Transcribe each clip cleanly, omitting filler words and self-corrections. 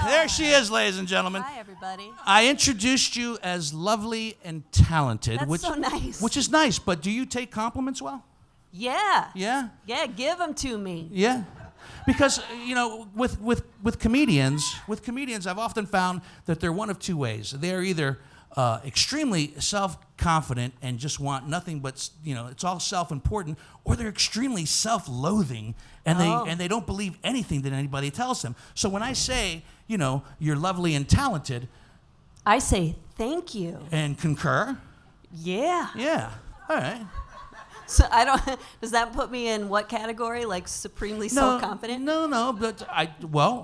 There she is, ladies and gentlemen. Hi, everybody. I introduced you as lovely and talented. That's so nice. Which is nice, but do you take compliments well? Yeah. Yeah? Yeah, give them to me. Yeah. Because, you know, with comedians, I've often found that they're one of two ways. They're either extremely self-confident and just want nothing but, you know, it's all self-important, or they're extremely self-loathing and they don't believe anything that anybody tells them. So when I say, you know, you're lovely and talented, I say thank you. And concur? Yeah. Yeah. All right. So does that put me in what category? Like supremely self-confident? No, but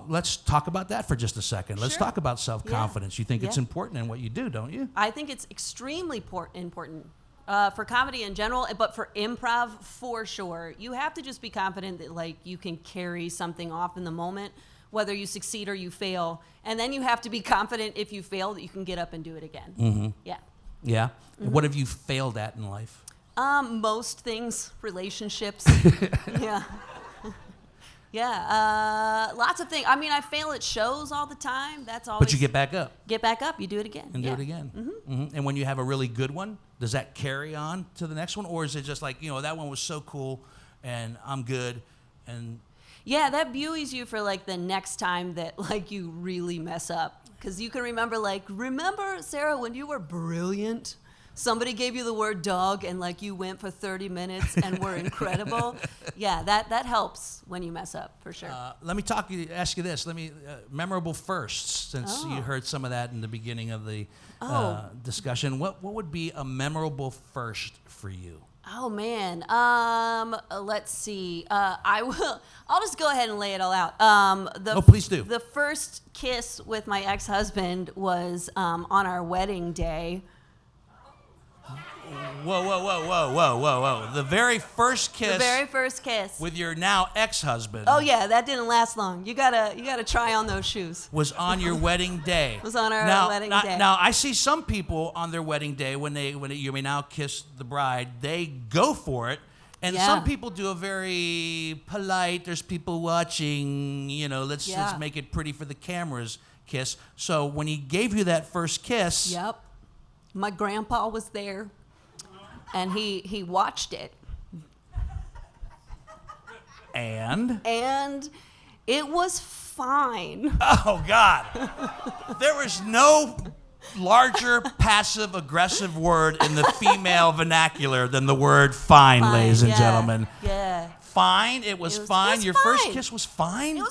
let's talk about that for just a second. Let's talk about self-confidence. You think it's important in what you do, don't you? I think it's extremely important for comedy in general, but for improv for sure. You have to just be confident that like you can carry something off in the moment, whether you succeed or you fail. And then you have to be confident if you fail that you can get up and do it again. Mm-hmm. Yeah. Yeah? Mm-hmm. What have you failed at in life? Most things, relationships. Yeah. Yeah, lots of things. I mean, I fail at shows all the time. That's always. But you get back up. Get back up. You do it again. And do it again. Mm-hmm. Mm-hmm. And when you have a really good one, does that carry on to the next one? Or is it just like, you know, that one was so cool and I'm good and... Yeah, that buoys you for like the next time that like you really mess up. Because you can remember Sarah, when you were brilliant? Somebody gave you the word dog and like you went for 30 minutes and were incredible. Yeah, that helps when you mess up, for sure. Let me ask you this. Memorable firsts, since you heard some of that in the beginning of the discussion. What would be a memorable first for you? Oh man, let's see. I'll just go ahead and lay it all out. Please do. The first kiss with my ex-husband was on our wedding day. Whoa. The very first kiss. With your now ex-husband. Oh yeah, that didn't last long. You gotta try on those shoes. Was on your wedding day. Was on our wedding day. Now I see some people on their wedding day when you may now kiss the bride, they go for it. And some people do a very polite, there's people watching, you know, let's make it pretty for the cameras kiss. So when he gave you that first kiss. Yep. My grandpa was there. And he watched it. And it was fine. Oh, God. There was no larger passive-aggressive word in the female vernacular than the word fine, ladies and gentlemen. Yeah. Fine? It was fine? Your first kiss was fine?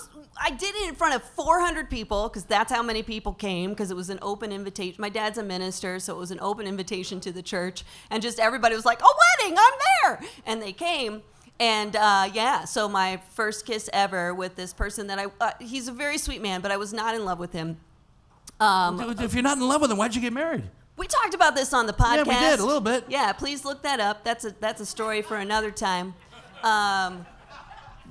I did it in front of 400 people because that's how many people came, because it was an open invitation. My dad's a minister, so it was an open invitation to the church. And just everybody was like, a wedding, I'm there. And they came. And so my first kiss ever with this person that he's a very sweet man, but I was not in love with him. If you're not in love with him, why'd you get married? We talked about this on the podcast. Yeah, we did, a little bit. Yeah, please look that up. That's a story for another time.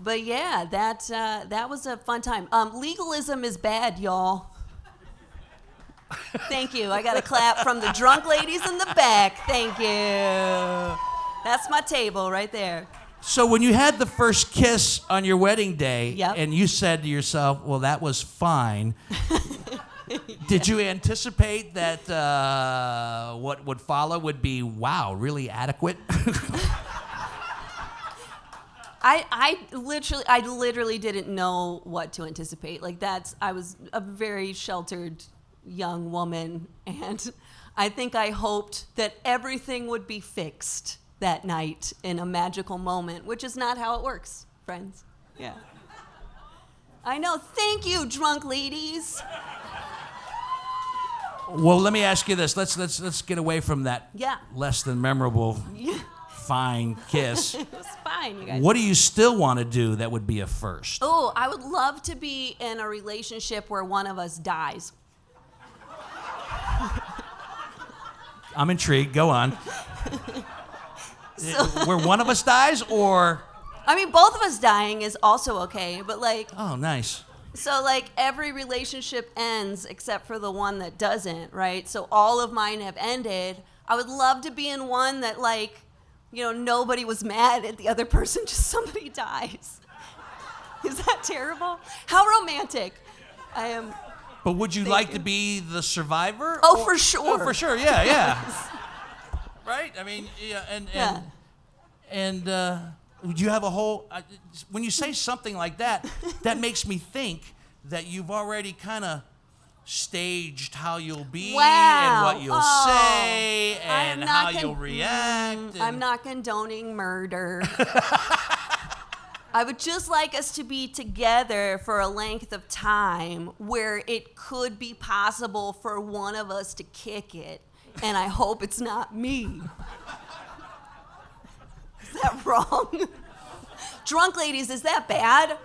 But yeah, that was a fun time. Legalism is bad, y'all. Thank you. I got a clap from the drunk ladies in the back. Thank you. That's my table right there. So when you had the first kiss on your wedding day, yep. and you said to yourself, well, that was fine, did you anticipate that what would follow would be, wow, really adequate? I literally didn't know what to anticipate. I was a very sheltered young woman, and I think I hoped that everything would be fixed that night in a magical moment, which is not how it works, friends. Yeah. I know. Thank you, drunk ladies. Well, let me ask you this. Let's get away from that less than memorable fine kiss. It was fine, you guys. What do you still want to do that would be a first? Oh, I would love to be in a relationship where one of us dies. I'm intrigued. Go on. Where one of us dies, or? I mean, both of us dying is also okay, but Oh, nice. So every relationship ends except for the one that doesn't, right? So all of mine have ended. I would love to be in one that nobody was mad at the other person, just somebody dies. Is that terrible? How romantic. I am. But would you like to be the survivor? Oh, for sure. Oh, for sure. Yeah, yeah. Right? I mean, yeah, and you have a whole. When you say something like that, that makes me think that you've already kind of staged how you'll be and what you'll say and how you'll react. I'm not condoning murder. I would just like us to be together for a length of time where it could be possible for one of us to kick it, and I hope it's not me. Is that wrong? Drunk ladies, is that bad?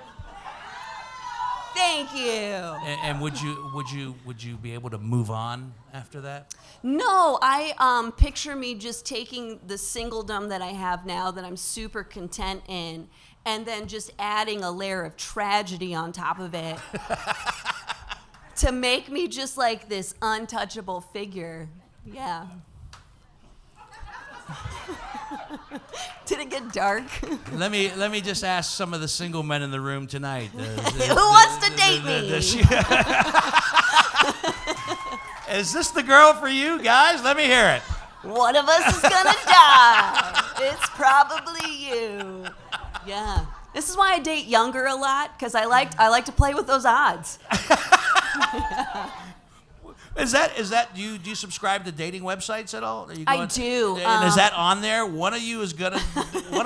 Thank you. And would you be able to move on after that? No, I picture me just taking the singledom that I have now that I'm super content in, and then just adding a layer of tragedy on top of it to make me just like this untouchable figure. Yeah. Did it get dark? Let me just ask some of the single men in the room tonight. Who wants to date me? Is this the girl for you guys? Let me hear it. One of us is gonna die. It's probably you. Yeah. This is why I date younger a lot, because I like to play with those odds. Is that do you subscribe to dating websites at all? I do. And is that on there? One of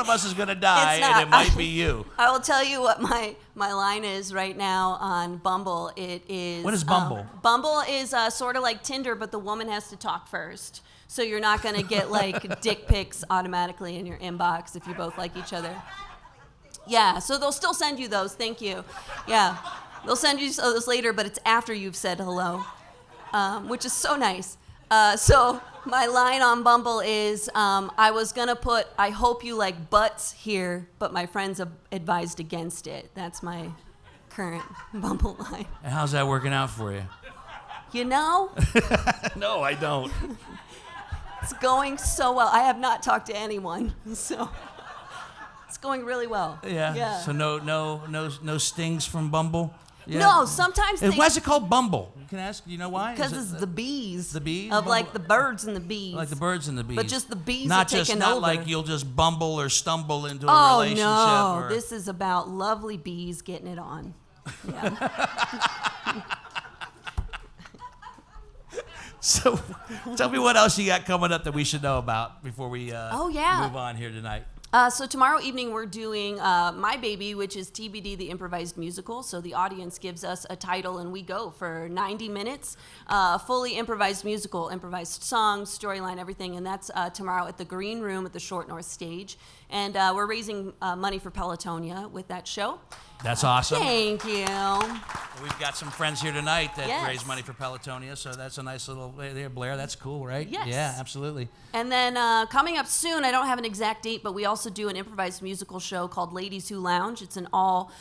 us is gonna die, and it might be you. I will tell you what my line is right now on Bumble. It is. What is Bumble? Bumble is sort of like Tinder, but the woman has to talk first. So you're not gonna get like dick pics automatically in your inbox if you both like each other. Yeah. So they'll still send you those. Thank you. Yeah. They'll send you those later, but it's after you've said hello. Which is so nice. So my line on Bumble is, I was gonna put, I hope you like butts here, but my friends have advised against it. That's my current Bumble line. And how's that working out for you? You know? No, I don't. It's going so well. I have not talked to anyone, so it's going really well. Yeah. So no stings from Bumble? Yeah. No, sometimes why is it called Bumble? You can ask. You know why? Because it's the bees. The bees? Of like the birds and the bees. Like the birds and the bees. But just the bees not are taking not over. Like you'll just bumble or stumble into a relationship. Oh, no. This is about lovely bees getting it on. Yeah. So tell me what else you got coming up that we should know about before we move on here tonight. So tomorrow evening we're doing My Baby, which is TBD, the improvised musical. So the audience gives us a title and we go for 90 minutes, fully improvised musical, improvised songs, storyline, everything. And that's tomorrow at the Green Room at the Short North Stage. And we're raising money for Pelotonia with that show. That's awesome. Thank you. We've got some friends here tonight that raise money for Pelotonia, so that's a nice little there, Blair. That's cool, right? Yes. Yeah, absolutely. And then coming up soon, I don't have an exact date, but we also do an improvised musical show called Ladies Who Lounge. It's an all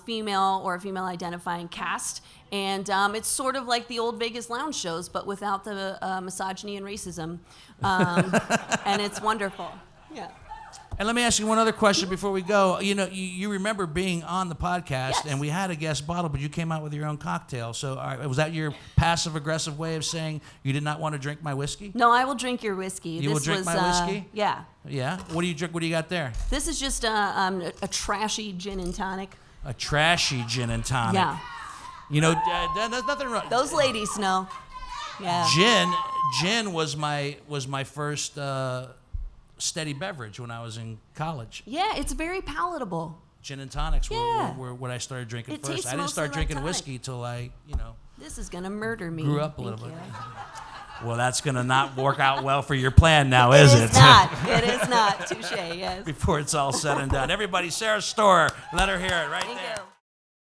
female or female identifying cast, and it's sort of like the old Vegas lounge shows, but without the misogyny and racism, and it's wonderful. Yeah. And let me ask you one other question before we go. You know, you remember being on the podcast, Yes. and we had a guest bottle, but you came out with your own cocktail. So was that your passive-aggressive way of saying you did not want to drink my whiskey? No, I will drink your whiskey. You will drink my whiskey? Yeah. Yeah? What do you drink? What do you got there? This is just a trashy gin and tonic. A trashy gin and tonic. Yeah. You know, there's nothing wrong. Those ladies know. Yeah. Gin was my first steady beverage when I was in college. Yeah, it's very palatable. Gin and tonics Yeah. were what I started drinking It first. tastes I didn't start mostly like drinking tonic. whiskey till I, This is gonna murder me. grew up a little Thank bit. you. Well, that's going to not work out well for your plan now, is it? It is not. It is not. Touche, yes. Before it's all said and done. Everybody, Sarah Storer, let her hear it right Thank there. you.